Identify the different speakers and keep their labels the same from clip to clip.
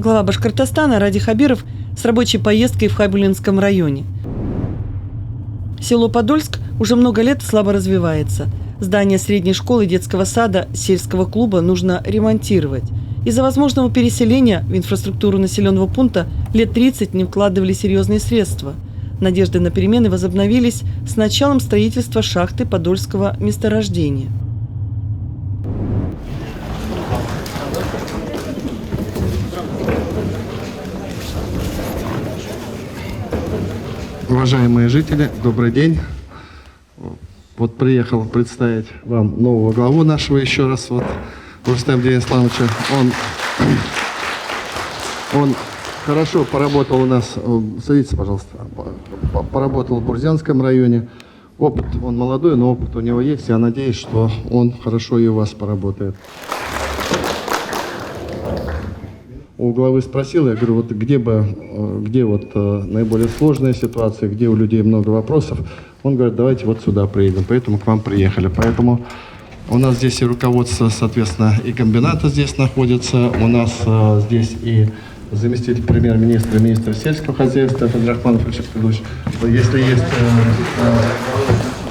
Speaker 1: Глава Башкортостана Ради Хабиров с рабочей поездкой в Хайбулинском районе. Село Подольск уже много лет слабо развивается. Здание средней школы, детского сада, сельского клуба нужно ремонтировать. Из-за возможного переселения в инфраструктуру населенного пункта лет 30 не вкладывали серьезные средства. Надежды на перемены возобновились с началом строительства шахты Подольского месторождения.
Speaker 2: Уважаемые жители, добрый день. Вот приехал представить вам нового главу нашего еще раз, Рустема Денис Исламовича. Он хорошо поработал у нас, садитесь, пожалуйста, поработал в Бурзянском районе. Опыт, он молодой, но опыт у него есть. Я надеюсь, что он хорошо и у вас поработает. У главы спросил, я говорю, где наиболее сложная ситуация, где у людей много вопросов. Он говорит, давайте вот сюда приедем, поэтому к вам приехали. Поэтому у нас здесь и руководство, соответственно, и комбината здесь находится, у нас здесь и заместитель премьер-министра, министр сельского хозяйства Абдрахманов Ильшат Кадуевич.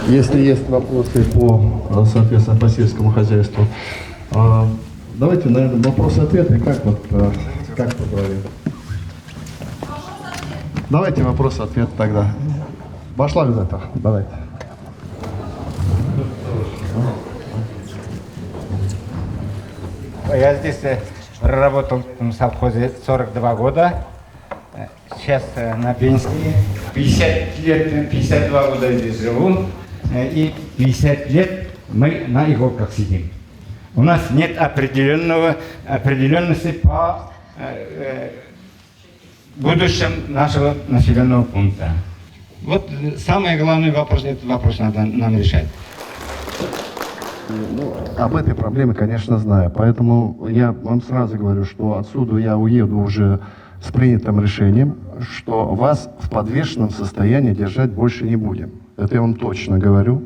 Speaker 2: Если есть вопросы соответственно, по сельскому хозяйству, давайте, наверное, вопросы-ответы. Как поговорим? Давайте вопрос-ответ тогда. Башлак за это. Давайте.
Speaker 3: Я здесь работал в совхозе 42 года. Сейчас на пенсии. 50 лет, 52 года здесь живу. И 50 лет мы на иголках сидим. У нас нет определенности по будущем нашего населенного пункта. Вот самый главный вопрос, этот вопрос надо нам решать.
Speaker 2: Об этой проблеме, конечно, знаю. Поэтому я вам сразу говорю, что отсюда я уеду уже с принятым решением, что вас в подвешенном состоянии держать больше не будем. Это я вам точно говорю.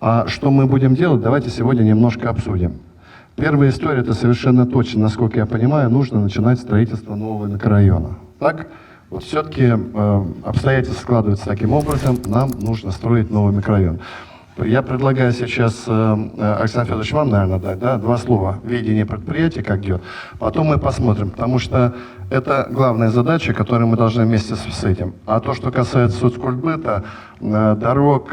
Speaker 2: А что мы будем делать, давайте сегодня немножко обсудим. Первая история, это совершенно точно, насколько я понимаю, нужно начинать строительство нового микрорайона. Так? Вот все-таки обстоятельства складываются таким образом, нам нужно строить новый микрорайон. Я предлагаю сейчас, Александр Федорович, вам, наверное, дать, два слова. Видение предприятия, как идет. Потом мы посмотрим, потому что это главная задача, которую мы должны вместе с этим. А то, что касается соцкультбыта, дорог,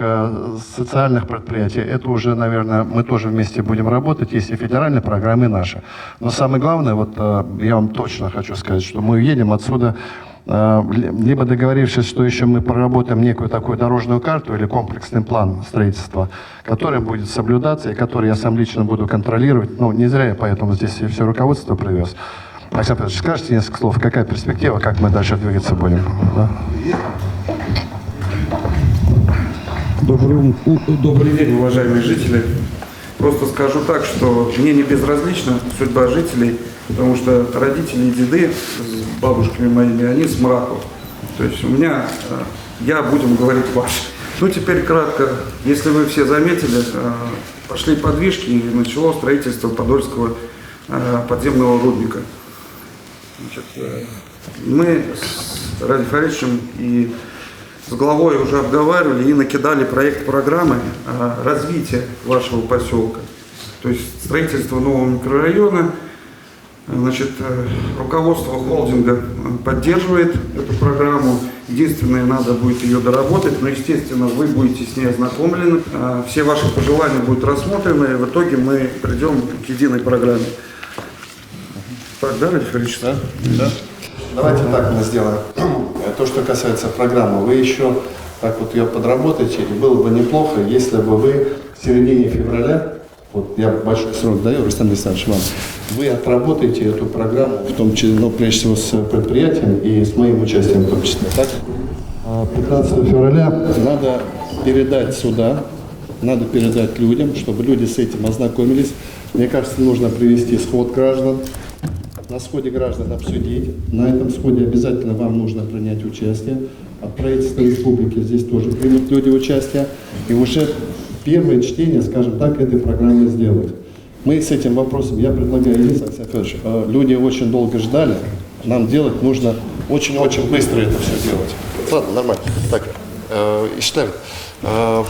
Speaker 2: социальных предприятий, это уже, наверное, мы тоже вместе будем работать, есть и федеральные программы, и наши. Но самое главное, я вам точно хочу сказать, что мы уедем отсюда, либо договорившись, что еще мы проработаем некую такую дорожную карту или комплексный план строительства, который будет соблюдаться и который я сам лично буду контролировать. Не зря я поэтому здесь и все руководство привез. Александр Петрович, скажите несколько слов, какая перспектива, как мы дальше двигаться будем? Да?
Speaker 4: Добрый день, уважаемые жители. Просто скажу так, что мне не безразлична судьба жителей, потому что родители и деды с бабушками моими, они с Мраков. То есть будем говорить ваш. Теперь кратко. Если вы все заметили, пошли подвижки и начало строительство Подольского подземного рудника. Мы с Радием Фаридовичем и с главой уже обговаривали и накидали проект программы развития вашего поселка. То есть строительство нового микрорайона. Руководство холдинга поддерживает эту программу. Единственное, надо будет ее доработать, но, естественно, вы будете с ней ознакомлены. Все ваши пожелания будут рассмотрены, и в итоге мы придем к единой программе. Так, да, Радий Фаридович?
Speaker 2: Да. Давайте так мы сделаем. То, что касается программы, вы еще так ее подработаете, и было бы неплохо, если бы вы в середине февраля, я большой срок даю, Рустем Александрович, вам, вы отработаете эту программу, в том числе, прежде всего с предприятием и с моим участием в том числе. Так? 15 февраля надо передать сюда, надо передать людям, чтобы люди с этим ознакомились. Мне кажется, нужно привести сход граждан. На сходе граждан обсудить. На этом сходе обязательно вам нужно принять участие. От правительства республики здесь тоже примут люди участие. И уже первое чтение, скажем так, этой программы сделать. Мы с этим вопросом, я предлагаю, Александр Федорович, люди очень долго ждали, нам делать нужно очень-очень быстро это все делать. Ладно, нормально. Так, Иштар,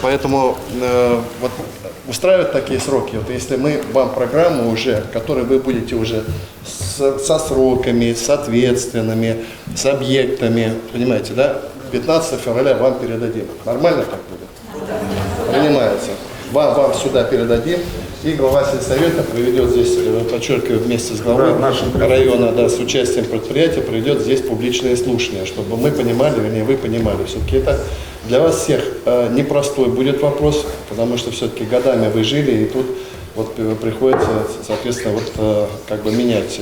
Speaker 2: поэтому вот устраивают такие сроки. Вот если мы вам программу уже, которой вы будете уже со сроками, с ответственными, с объектами, понимаете, да? 15 февраля вам передадим. Нормально так будет? Принимается. Вам сюда передадим. И глава сельсовета проведет здесь, подчеркиваю, вместе с главой района, да, с участием предприятия, проведет здесь публичные слушания, чтобы мы понимали, вернее, вы понимали. Все-таки это для вас всех непростой будет вопрос, потому что все-таки годами вы жили, и тут вот приходится, соответственно, вот как бы менять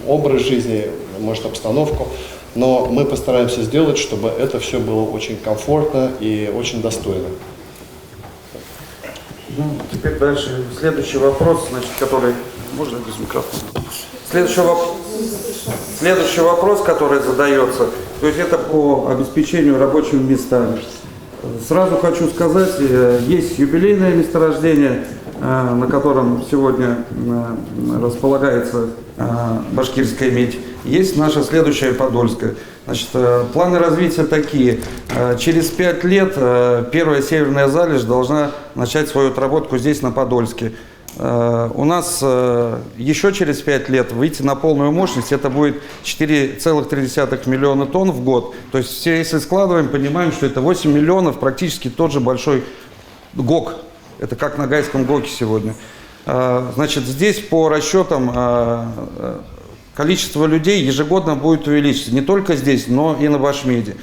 Speaker 2: образ жизни, может, обстановку. Но мы постараемся сделать, чтобы это все было очень комфортно и очень достойно.
Speaker 4: Ну, теперь дальше следующий вопрос, значит, который... Можно без микрофона? Следующий вопрос, который задается, то есть это по обеспечению рабочими местами. Сразу хочу сказать, есть юбилейное месторождение, на котором сегодня располагается башкирская медь. Есть наша следующая Подольская. Значит, планы развития такие. Через 5 лет первая северная залежь должна начать свою отработку здесь, на Подольске. У нас еще через 5 лет выйти на полную мощность, это будет 4,3 миллиона тонн в год. То есть, все, если складываем, понимаем, что это 8 миллионов, практически тот же большой ГОК. Это как на Гайском ГОКе сегодня. Значит, здесь по расчетам количество людей ежегодно будет увеличиться. Не только здесь, но и на Башмеде.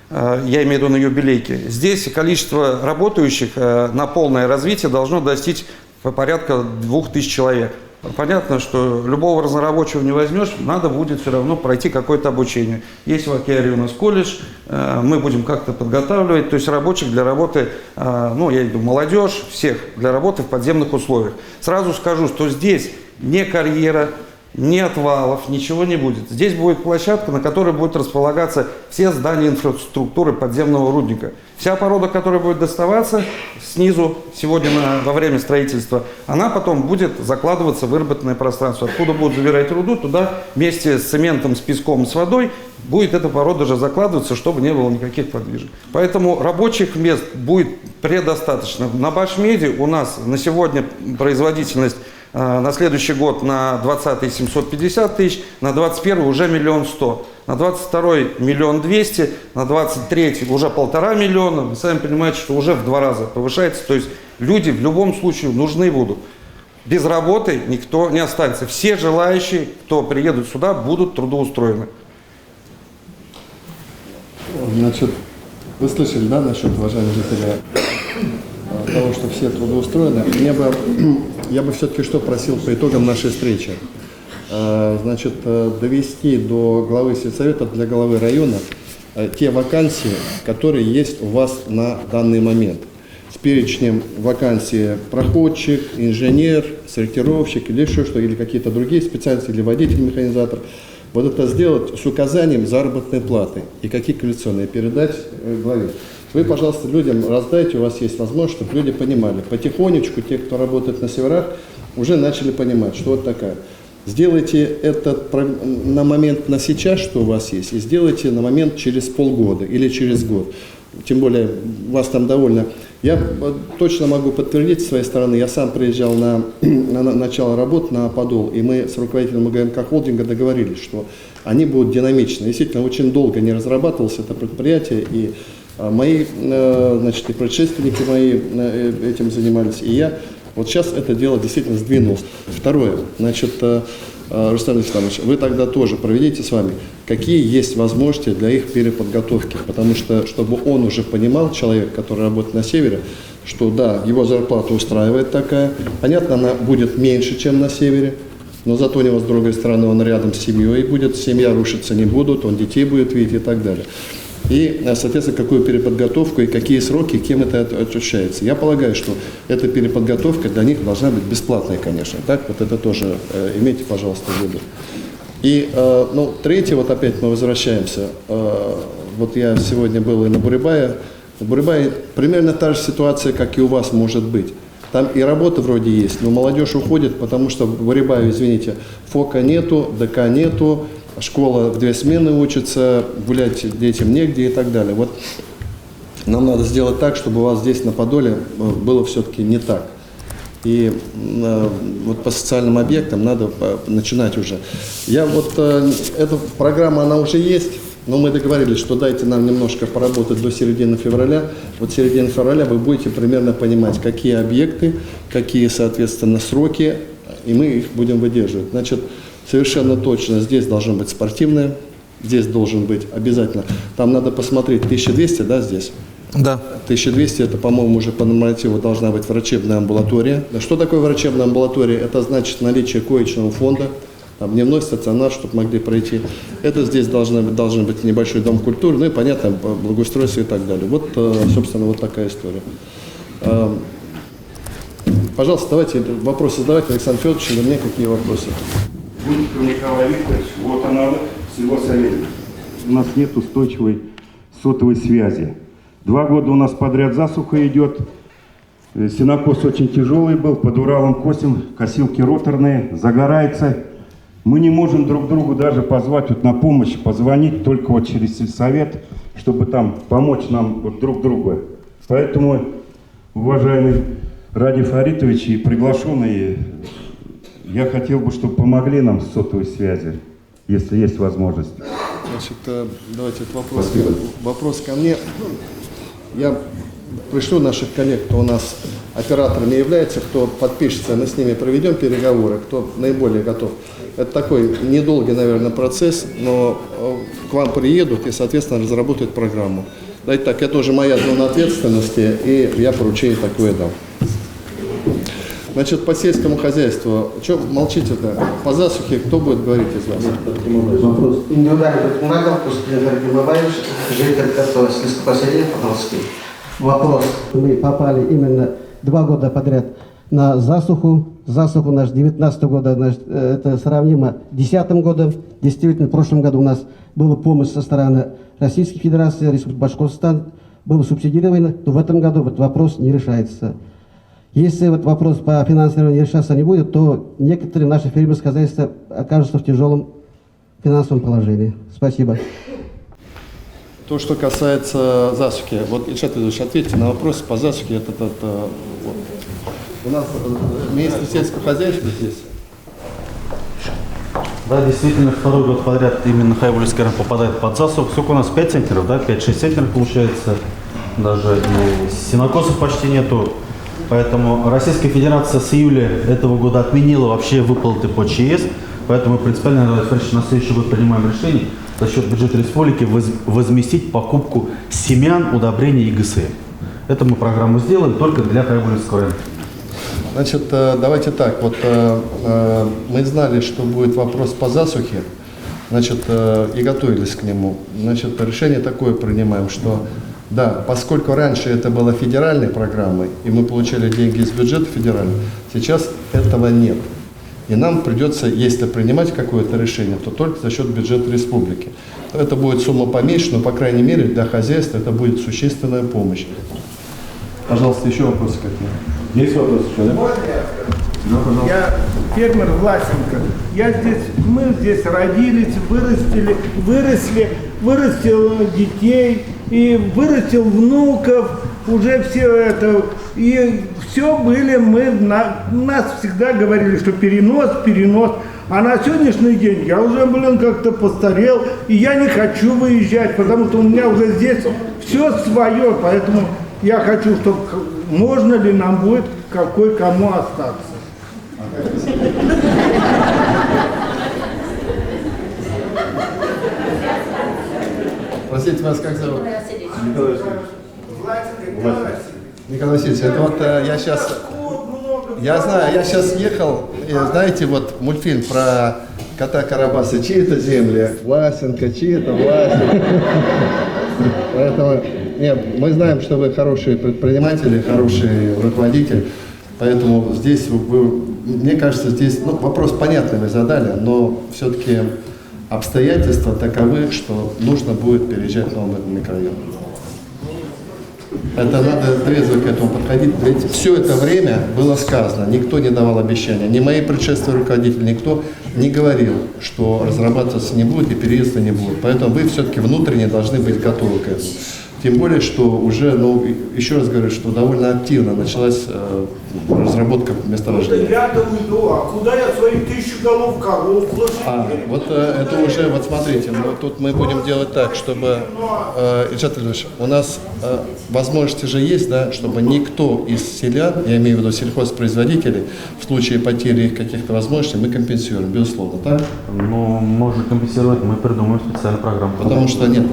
Speaker 4: Я имею в виду на юбилейке. Здесь количество работающих на полное развитие должно достичь порядка 2000 человек. Понятно, что любого разнорабочего не возьмешь, надо будет все равно пройти какое-то обучение. Есть в Океаре у нас колледж, мы будем как-то подготавливать, то есть рабочих для работы, ну, я имею в виду молодежь, всех для работы в подземных условиях. Сразу скажу, что здесь не карьера, ни отвалов, ничего не будет. Здесь будет площадка, на которой будут располагаться все здания инфраструктуры подземного рудника. Вся порода, которая будет доставаться снизу сегодня во время строительства, она потом будет закладываться в выработанное пространство. Откуда будут забирать руду, туда вместе с цементом, с песком, с водой будет эта порода же закладываться, чтобы не было никаких подвижек. Поэтому рабочих мест будет предостаточно. На Башмеде у нас на сегодня производительность на следующий год на 20-й 750 тысяч, на 21-й уже 1 100 000, на 22-й 1 200 000, на 23-й уже 1,5 миллиона. Вы сами понимаете, что уже в 2 раза повышается. То есть люди в любом случае нужны будут. Без работы никто не останется. Все желающие, кто приедут сюда, будут трудоустроены.
Speaker 2: Значит, вы слышали, да, насчет, уважаемые жители, того, что все трудоустроены. Я бы все-таки что просил по итогам нашей встречи. Значит, довести до главы сельсовета, для главы района, те вакансии, которые есть у вас на данный момент. С перечнем вакансий проходчик, инженер, сортировщик или еще что, или какие-то другие специальности, или водитель-механизатор. Вот это сделать с указанием заработной платы и какие квалификационные передать главе. Вы, пожалуйста, людям раздайте, у вас есть возможность, чтобы люди понимали. Потихонечку те, кто работает на северах, уже начали понимать, что вот такая. Сделайте это на момент на сейчас, что у вас есть, и сделайте на момент через полгода или через год. Тем более, вас там довольно... Я точно могу подтвердить с своей стороны, я сам приезжал на начало работ на Подол, и мы с руководителем МГМК холдинга договорились, что они будут динамичны. Действительно, очень долго не разрабатывалось это предприятие, и мои, значит, и предшественники мои этим занимались, и я вот сейчас это дело действительно сдвинулось. Второе, значит, Рустам Исламович, вы тогда тоже проведите с вами, какие есть возможности для их переподготовки, потому что, чтобы он уже понимал, человек, который работает на севере, что да, его зарплата устраивает такая, понятно, она будет меньше, чем на севере, но зато у него, с другой стороны, он рядом с семьей будет, семья рушиться не будет, он детей будет видеть и так далее. И, соответственно, какую переподготовку и какие сроки, кем это осуществляется. Я полагаю, что эта переподготовка для них должна быть бесплатной, конечно. Так, вот это тоже имейте, пожалуйста, в виду. И, ну, третье, вот опять мы возвращаемся. Вот я сегодня был и на Бурибае. В Бурибае примерно та же ситуация, как и у вас может быть. Там и работа вроде есть, но молодежь уходит, потому что в Бурибае, извините, ФОКа нету, ДК нету, школа в 2 смены учится, гулять детям негде и так далее. Вот нам надо сделать так, чтобы у вас здесь на Подоле было все-таки не так. И вот по социальным объектам надо начинать уже. Эта программа, она уже есть, но мы договорились, что дайте нам немножко поработать до середины февраля. Вот середины февраля вы будете примерно понимать, какие объекты, какие, соответственно, сроки, и мы их будем выдерживать. Значит, совершенно точно здесь должно быть спортивное, здесь должен быть обязательно. Там надо посмотреть 1200, да, здесь?
Speaker 5: Да.
Speaker 2: 1200 это, по-моему, уже по нормативу должна быть врачебная амбулатория. Да что такое врачебная амбулатория? Это значит наличие коечного фонда, там, дневной стационар, чтобы могли пройти. Это здесь должен быть небольшой дом культуры, ну и, понятно, благоустройство и так далее. Вот, собственно, вот такая история. Пожалуйста, давайте вопросы задавайте, Александр Федорович, или мне какие вопросы?
Speaker 6: Гуньков Николай Викторович, вот она, село Советник. У нас нет устойчивой сотовой связи. 2 года у нас подряд засуха идет. Сенокос очень тяжелый был, под Уралом косим, косилки роторные, загорается. Мы не можем друг другу даже позвать вот на помощь, позвонить только вот через сельсовет, чтобы там помочь нам вот друг другу. Поэтому, уважаемый Ради Фаритович и приглашенные, я хотел бы, чтобы помогли нам с сотовой связи, если есть возможность.
Speaker 2: Значит, давайте вопрос ко мне. Я пришлю наших коллег, кто у нас операторами является, кто подпишется, мы с ними проведем переговоры, кто наиболее готов. Это такой недолгий, наверное, процесс, но к вам приедут и, соответственно, разработают программу. Давайте так, это уже моя зона ответственности, и я поручение такое дам. Значит, по сельскому хозяйству, что молчите-то? По засухе кто будет говорить из вас?
Speaker 7: Вопрос. Индивидуальный предприниматель, Кустин Гимабаевич, житель этого сельского поселения Подолский. Вопрос. Мы попали именно 2 года подряд на засуху. Засуху наш 19 года, значит, это сравнимо с 10 годом. Действительно, в прошлом году у нас была помощь со стороны Российской Федерации, Республики Башкортостан, было субсидировано, но в этом году вот вопрос не решается. Если вот вопрос по финансированию решаться не будет, то некоторые наши фермерские хозяйства окажутся в тяжелом финансовом положении. Спасибо.
Speaker 2: То, что касается засухи, вот, Ильшат Ильич, ответьте на вопрос по засухе. Вот. У нас министр сельского хозяйства здесь.
Speaker 5: Да, действительно, 2-й год подряд именно Хайбулевский район попадает под засуху. Сколько у нас? 5 центнеров, да? 5-6 центнеров получается. Даже и сенокосов почти нету. Поэтому Российская Федерация с июля этого года отменила вообще выплаты по ЧС. Поэтому мы принципиально на следующий год принимаем решение за счет бюджета республики возместить покупку семян, удобрений и ГСМ. Это мы программу сделаем только для Хайбулевского района.
Speaker 2: Значит, давайте так, вот мы знали, что будет вопрос по засухе, значит, и готовились к нему. Значит, решение такое принимаем, что да, поскольку раньше это было федеральной программой, и мы получали деньги из бюджета федерального, сейчас этого нет. И нам придется, если принимать какое-то решение, то только за счет бюджета республики. Это будет сумма поменьше, но, по крайней мере, для хозяйства это будет существенная помощь. Пожалуйста, еще вопросы какие?
Speaker 6: Есть вопросы?
Speaker 8: Я фермер Власенко. Мы здесь родились, вырастил детей и вырастил внуков, уже все это, и все были нас всегда говорили, что перенос, а на сегодняшний день я уже, как-то постарел, и я не хочу выезжать, потому что у меня уже здесь все свое, поэтому я хочу, чтобы можно ли нам будет кому остаться.
Speaker 2: Простите, вас как зовут?
Speaker 8: Николай
Speaker 2: Николай Васильевич, это вот я знаю, я сейчас ехал, и, знаете, вот мультфильм про кота Карабаса, чьи это земли? Власенко, чьи это Власенко? Поэтому, нет, мы знаем, что вы хорошие предприниматели, хороший руководитель, поэтому здесь мне кажется, здесь, вопрос понятный вы задали, но все-таки обстоятельства таковы, что нужно будет переезжать в новый микрорайон. Это надо трезво к этому подходить. Ведь все это время было сказано, никто не давал обещания. Ни мои предшественные руководители, никто не говорил, что разрабатываться не будет и переезда не будет. Поэтому вы все-таки внутренне должны быть готовы к этому. Тем более, что уже, ну, еще раз говорю, что довольно активно началась разработка месторождения.
Speaker 8: Я-то уйду, а куда я свои 1000 голов коров, лошадей?
Speaker 2: Вот это уже, вот смотрите, ну, тут мы будем делать так, чтобы, Ильшат Ильич, у нас возможности же есть, да, чтобы никто из селян, я имею в виду сельхозпроизводителей, в случае потери их каких-то возможностей, мы компенсируем, безусловно, так?
Speaker 5: Ну, можно компенсировать, мы придумаем специальную программу.
Speaker 2: Потому что нет.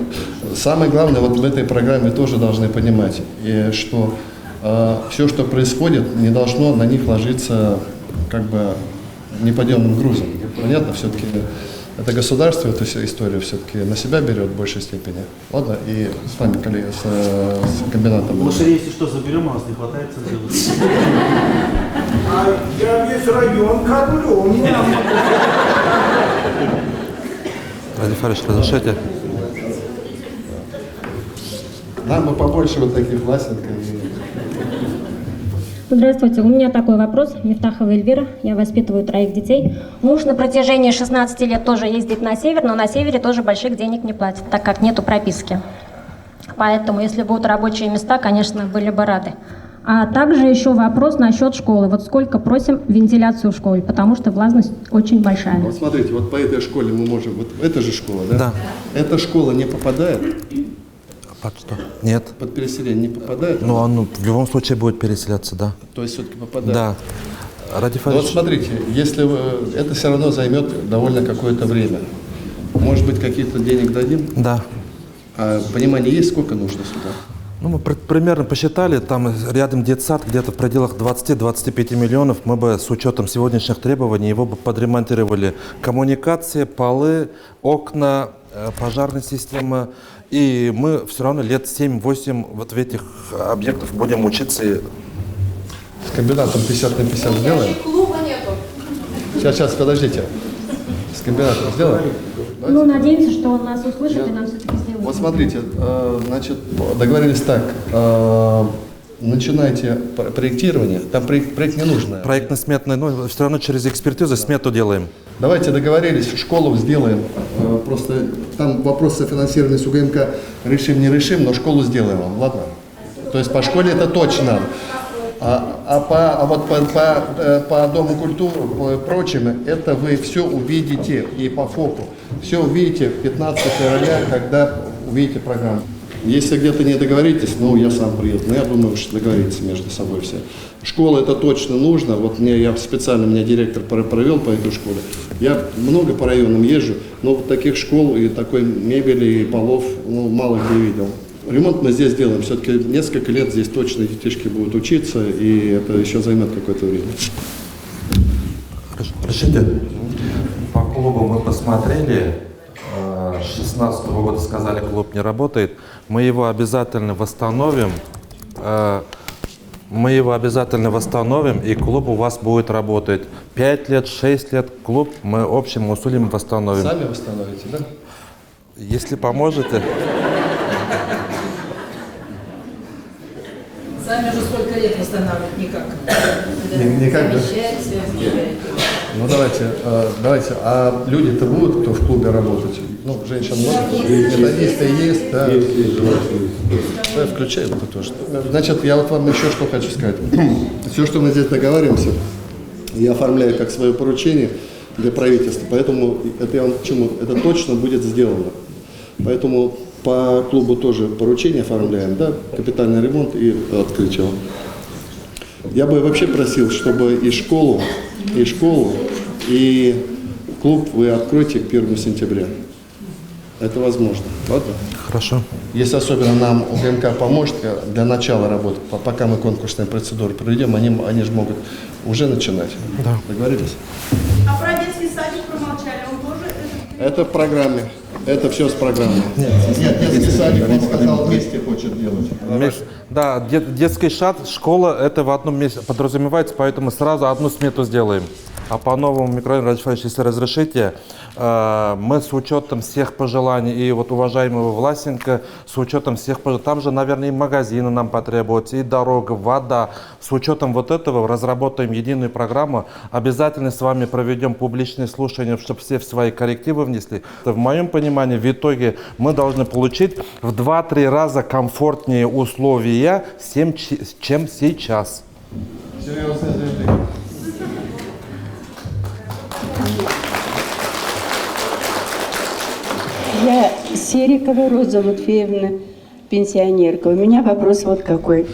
Speaker 2: Самое главное, вот в этой программе тоже должны понимать, и что все, что происходит, не должно на них ложиться как бы неподъемным грузом. Понятно, все-таки это государство эту историю все-таки на себя берет в большей степени. Ладно, и с вами, коллеги, с комбинатом.
Speaker 5: Лошадей, если что, заберем, у нас не хватает центра.
Speaker 8: А я весь район кормлю, у меня...
Speaker 9: Ради Фариш, разрешайте?
Speaker 2: Нам бы побольше вот таких властников.
Speaker 10: Здравствуйте, у меня такой вопрос. Мифтахова Эльвира, я воспитываю 3 детей. Муж на протяжении 16 лет тоже ездит на север, но на севере тоже больших денег не платит, так как нету прописки. Поэтому, если будут рабочие места, конечно, были бы рады. А также еще вопрос насчет школы. Вот сколько просим вентиляцию в школе, потому что влажность очень большая.
Speaker 2: Вот смотрите, вот по этой школе мы можем... Вот это же школа, да?
Speaker 9: Да.
Speaker 2: Эта школа не попадает?
Speaker 9: Под что? Нет.
Speaker 2: Под переселение не попадает?
Speaker 9: Ну, он в любом случае будет переселяться, да.
Speaker 2: То есть все-таки попадает?
Speaker 9: Да. Ради
Speaker 2: Ну, вот
Speaker 9: Фариш.
Speaker 2: смотрите, если это все равно займет довольно какое-то время. Может быть, каких-то денег дадим?
Speaker 9: Да.
Speaker 2: А понимание есть, сколько нужно сюда?
Speaker 9: Ну, мы примерно посчитали, там рядом детсад, где-то в пределах 20-25 миллионов, мы бы с учетом сегодняшних требований его бы подремонтировали. Коммуникации, полы, окна, пожарная система. И мы все равно лет 7-8 вот в этих объектах будем учиться.
Speaker 2: С комбинатом 50 на 50 сделаем?
Speaker 11: Клуба нету.
Speaker 2: Сейчас, подождите. С комбинатом сделаем?
Speaker 10: Ну, надеемся, что он нас услышит и нам все-таки сделает.
Speaker 2: Вот смотрите, значит, договорились так. Начинайте проектирование. Там проект не нужно.
Speaker 9: Проектно-сметный, но все равно через экспертизу смету делаем.
Speaker 2: Давайте договорились, школу сделаем. Просто там вопрос софинансирования с УГМК решим, не решим, но школу сделаем вам, ладно? То есть по школе это точно. По Дому культуры и прочим, это вы все увидите и по ФОПу. Все увидите 15 февраля, когда увидите программу. Если где-то не договоритесь, ну, я сам приеду. Но я думаю, что договоритесь между собой все. Школа это точно нужно. Вот я специально, меня директор провел по этой школе. Я много по районам езжу, но вот таких школ и такой мебели и полов, ну, мало где видел. Ремонт мы здесь делаем. Все-таки несколько лет здесь точно детишки будут учиться, и это еще займет какое-то время.
Speaker 9: Решите? По клубу мы посмотрели. 2016 года сказали, клуб не работает. Мы его обязательно восстановим. И клуб у вас будет работать. 5 лет, 6 лет клуб мы общим усилием восстановим.
Speaker 2: Сами восстановите, да?
Speaker 9: Если поможете.
Speaker 11: Сами уже сколько лет восстанавливать никак.
Speaker 2: Никак, да? Ну давайте, а люди-то будут, кто в клубе работать? Ну, женщин много, методисты есть, да. Да, включай вот это тоже. Значит, я вот вам еще что хочу сказать. Все, что мы здесь договариваемся, я оформляю как свое поручение для правительства, поэтому это я вам к чему? Это точно будет сделано. Поэтому по клубу тоже поручение оформляем, да, капитальный ремонт и открытие. Я бы вообще просил, чтобы и школу, и клуб вы откроете к 1 сентября. Это возможно, ладно?
Speaker 9: Хорошо.
Speaker 2: Если особенно нам УГМК поможет для начала работы, пока мы конкурсные процедуры проведем, они же могут уже начинать.
Speaker 9: Да.
Speaker 2: Договорились?
Speaker 11: А про детский садик промолчали, он тоже...
Speaker 2: Это в программе. Это все с программы. Нет, детский садик, он сказал, вместе хочет. хочет делать.
Speaker 9: Да, детский сад, школа, это в одном месте подразумевается, поэтому сразу одну смету сделаем. А по новому микрорайону, Радифович, если разрешите, мы с учетом всех пожеланий и вот уважаемого Власенко, с учетом всех пожеланий, там же, наверное, и магазины нам потребуются, и дорога, вода. С учетом вот этого разработаем единую программу. Обязательно с вами проведем публичные слушания, чтобы все свои коррективы внесли. В моем понимании, в итоге мы должны получить в 2-3 раза комфортнее условия, чем сейчас.
Speaker 2: Серьезное заявление.
Speaker 12: Я Серикова Роза Лутфеевна, пенсионерка. У меня вопрос вот какой.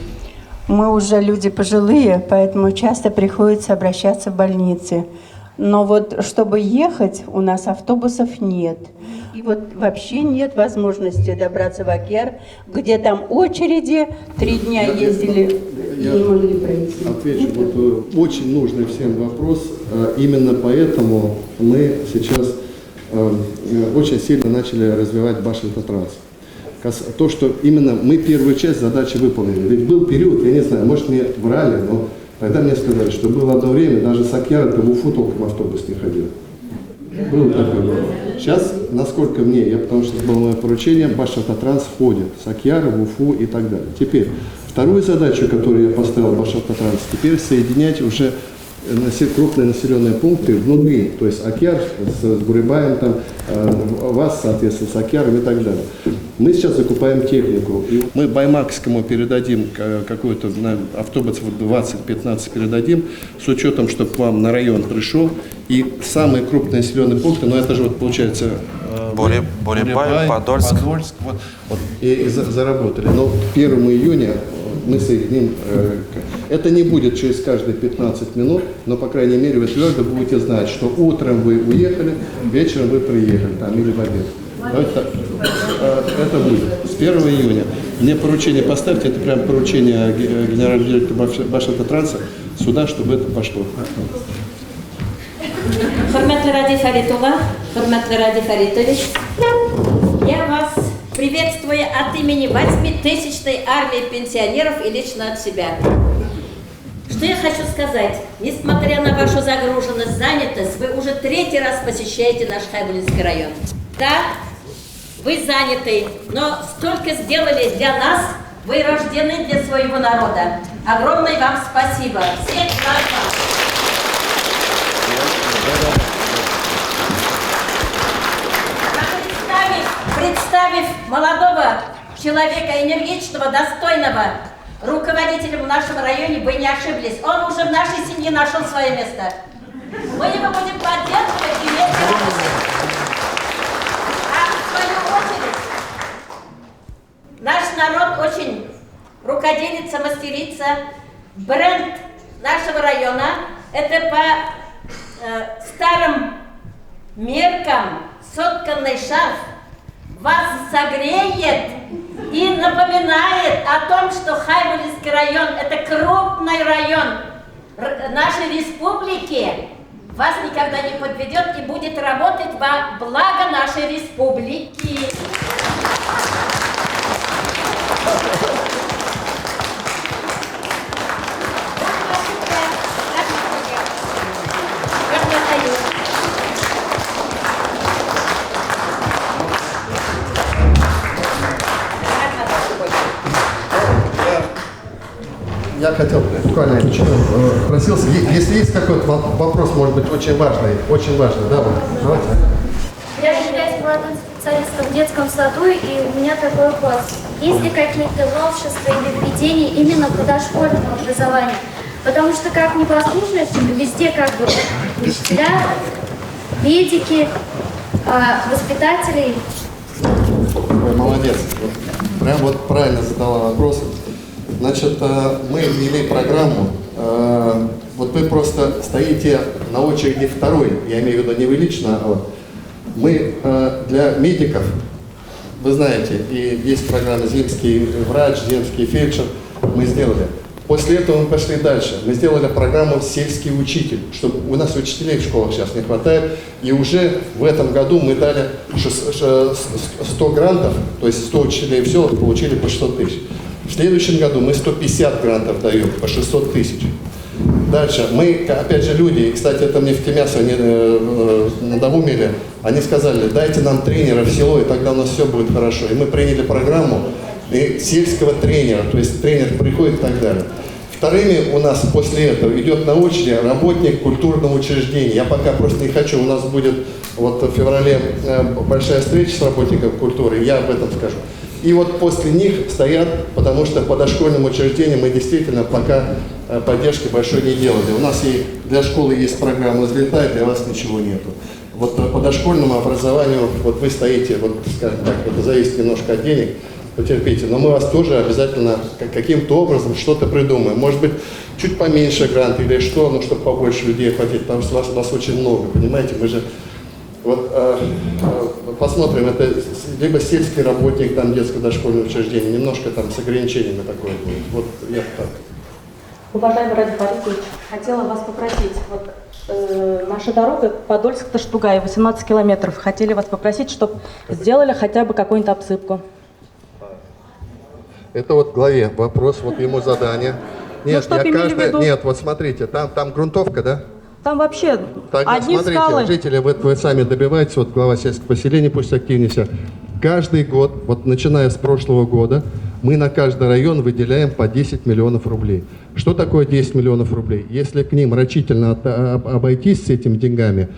Speaker 12: Мы уже люди пожилые, поэтому часто приходится обращаться в больницы. Но вот чтобы ехать, у нас автобусов нет. И вот вообще нет возможности добраться в Акер, где там очереди, 3 дня ездили, не могли пройти.
Speaker 2: Отвечу. Вот, очень нужный всем вопрос. Именно поэтому мы сейчас очень сильно начали развивать Башавтотранс. То, что именно мы первую часть задачи выполнили. Ведь был период, я не знаю, может мне врали, но тогда мне сказали, что было одно время, даже с Акьяра в Уфу толком автобус не ходил. Было такое. Сейчас, насколько мне, потому что это было мое поручение, Башавтотранс ходит с Акьяра в Уфу и так далее. Теперь, вторую задачу, которую я поставил в Башавтотранс, теперь соединять уже крупные населенные пункты внутри, то есть Акьяр с Бурибаем, там, вас, соответственно, с Акьяром и так далее. Мы сейчас закупаем технику. И мы Баймакскому передадим какой-то автобус, 20-15 передадим, с учетом, чтобы к вам на район пришел. И самые крупные населенные пункты, но это же вот получается
Speaker 9: Бурибай, Подольск.
Speaker 2: Вот, и заработали. Но к 1 июня мы соединим. Это не будет через каждые 15 минут, но, по крайней мере, вы твердо будете знать, что утром вы уехали, вечером вы приехали, там, или в обед. Это будет с 1 июня. Мне поручение поставьте, это прям поручение генерального директора Башавтотранса сюда, чтобы это пошло.
Speaker 13: Хурматлы Ради Фаритова, Хурматлы Ради Фаритович, я вас приветствую от имени 8000-й армии пенсионеров и лично от себя. Что я хочу сказать? Несмотря на вашу загруженность, занятость, вы уже 3-й раз посещаете наш Хайбулинский район. Да, вы заняты, но столько сделали для нас, вы рождены для своего народа. Огромное вам спасибо. Всех вас. Представив молодого человека, энергичного, достойного руководителя в нашем районе, вы не ошиблись. Он уже в нашей семье нашел свое место. Мы его будем поддерживать и вместе работать. А в свою очередь, наш народ очень рукоделится, мастерится. Бренд нашего района – это по старым меркам сотканный шарф. Вас согреет и напоминает о том, что Хайбулинский район – это крупный район нашей республики. Вас никогда не подведет и будет работать во благо нашей республики.
Speaker 2: Я хотел буквально просился, если есть какой-то вопрос, может быть, очень важный, да, вот, давайте.
Speaker 14: Я являюсь молодым специалистом в детском саду, и у меня такой вопрос. Есть ли какие-то новшества или введения именно в дошкольном образовании? Потому что, как ни послушать, везде как бы учителя, медики, воспитатели.
Speaker 2: Ой, молодец. Прям вот правильно задала вопрос. Значит, мы ввели программу, вот вы просто стоите на очереди второй, я имею в виду не вы лично, а вот. Мы для медиков, вы знаете, и есть программа «Земский врач», «Земский фельдшер», мы сделали. После этого мы пошли дальше. Мы сделали программу «Сельский учитель», чтобы у нас учителей в школах сейчас не хватает. И уже в этом году мы дали 100 грантов, то есть 100 учителей в селах получили по 600 тысяч. В следующем году мы 150 грантов даем по 600 тысяч. Дальше. Мы, опять же, люди, и, кстати, это мне в Тимясово надоумили, они сказали, дайте нам тренера в село, и тогда у нас все будет хорошо. И мы приняли программу сельского тренера, то есть тренер приходит и так далее. Вторыми у нас после этого идет на очередь работник культурного учреждения. Я пока просто не хочу, у нас будет вот в феврале большая встреча с работниками культуры, я об этом скажу. И вот после них стоят, потому что по дошкольным учреждениям мы действительно пока поддержки большой не делали. У нас и для школы есть программа «Взлетай», для вас ничего нету. Вот по дошкольному образованию, вот вы стоите, вот скажем так, это зависит немножко от денег, потерпите, но мы вас тоже обязательно каким-то образом что-то придумаем. Может быть, чуть поменьше грант или что, но чтобы побольше людей охватить, потому что вас очень много, понимаете, мы же... Вот посмотрим, это либо сельский работник, там детское дошкольное учреждение, немножко там с ограничениями такое будет. Вот я так.
Speaker 15: Уважаемый Ради Фаритович, хотела вас попросить, вот наша дорога Подольск-Таштугай, 18 километров. Хотели вас попросить, чтобы сделали хотя бы какую-нибудь обсыпку.
Speaker 2: Это вот главе вопрос, вот ему задание. Нет,
Speaker 15: ну,
Speaker 2: нет, вот смотрите, там грунтовка, да?
Speaker 15: Там вообще
Speaker 2: Тогда
Speaker 15: одни
Speaker 2: смотрите,
Speaker 15: скалы.
Speaker 2: жители, вы сами добиваетесь, вот глава сельского поселения пусть активнее. Каждый год, вот начиная с прошлого года, мы на каждый район выделяем по 10 миллионов рублей. Что такое 10 миллионов рублей? Если к ним рачительно обойтись с этими деньгами,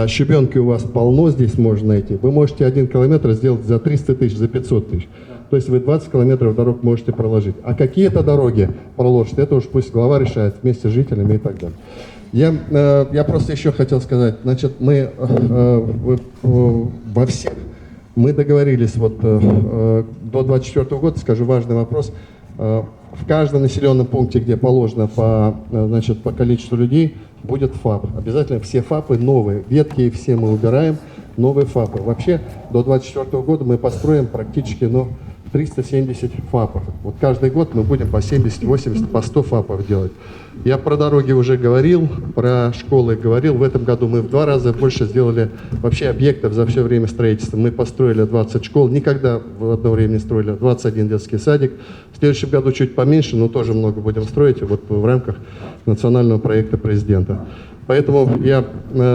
Speaker 2: щебенки у вас полно здесь можно найти, вы можете 1 километр сделать за 300 тысяч, за 500 тысяч. То есть вы 20 километров дорог можете проложить. А какие-то дороги проложить, это уж пусть глава решает вместе с жителями и так далее. Я просто еще хотел сказать, значит, мы во всех, мы договорились вот до 2024 года, скажу важный вопрос, в каждом населенном пункте, где положено по количеству людей, будет ФАП. Обязательно все ФАПы новые, ветки все мы убираем, новые ФАПы. Вообще до 2024 года мы построим практически 370 ФАПов. Вот каждый год мы будем по 70, 80, по 100 ФАПов делать. Я про дороги уже говорил, про школы говорил. В этом году мы в 2 раза больше сделали вообще объектов за все время строительства. Мы построили 20 школ, никогда в одно время не строили, 21 детский садик. В следующем году чуть поменьше, но тоже много будем строить вот в рамках национального проекта президента. Поэтому я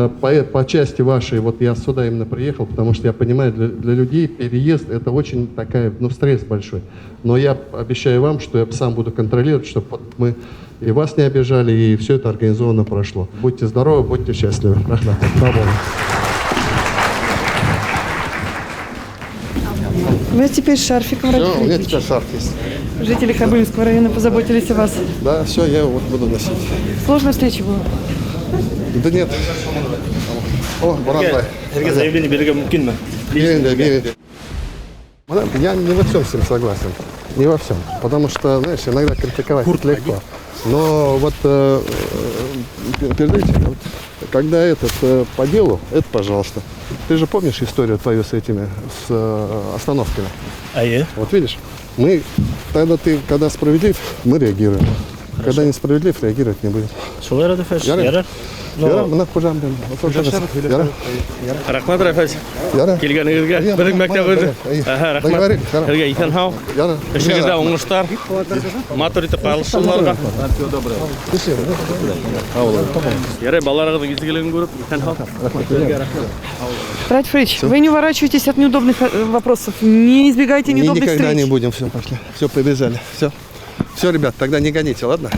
Speaker 2: по части вашей, вот я сюда именно приехал, потому что я понимаю, для людей переезд это очень такая, стресс большой. Но я обещаю вам, что я сам буду контролировать, чтобы мы и вас не обижали, и все это организованно прошло. Будьте здоровы, будьте счастливы.
Speaker 1: Вы теперь с шарфиком, Ради
Speaker 2: Все, у меня
Speaker 1: Фаритович.
Speaker 2: теперь шарф есть.
Speaker 1: Жители Хабыровского района позаботились о вас.
Speaker 2: Да, все, я вот буду носить.
Speaker 1: Сложная встреча была?
Speaker 2: Да нет. О, Буранбай. Я не во всем с ним согласен. Не во всем. Потому что, знаешь, иногда критиковать легко. Но вот передайте, вот, когда по делу, это пожалуйста. Ты же помнишь историю твою с остановками? Вот видишь, мы, когда справедлив, мы реагируем. Когда несправедлив, реагировать не будем.
Speaker 16: Рахмат, Рафас. Келгеніңізге біздің мектеп өзі. Рахмат. Сіздерге итен хау. Ішіңізде оңыштар. Матур етіп қалыс жылларға. Ярай, балаларыңыздың естігілігін көріп, итен хау.
Speaker 1: Ради Фаритович, вы не уворачивайтесь от неудобных вопросов, не избегайте неудобных встреч.
Speaker 2: Никогда не будем, все, пошли. Все, побежали. Все, ребят, тогда не гоните, ладно?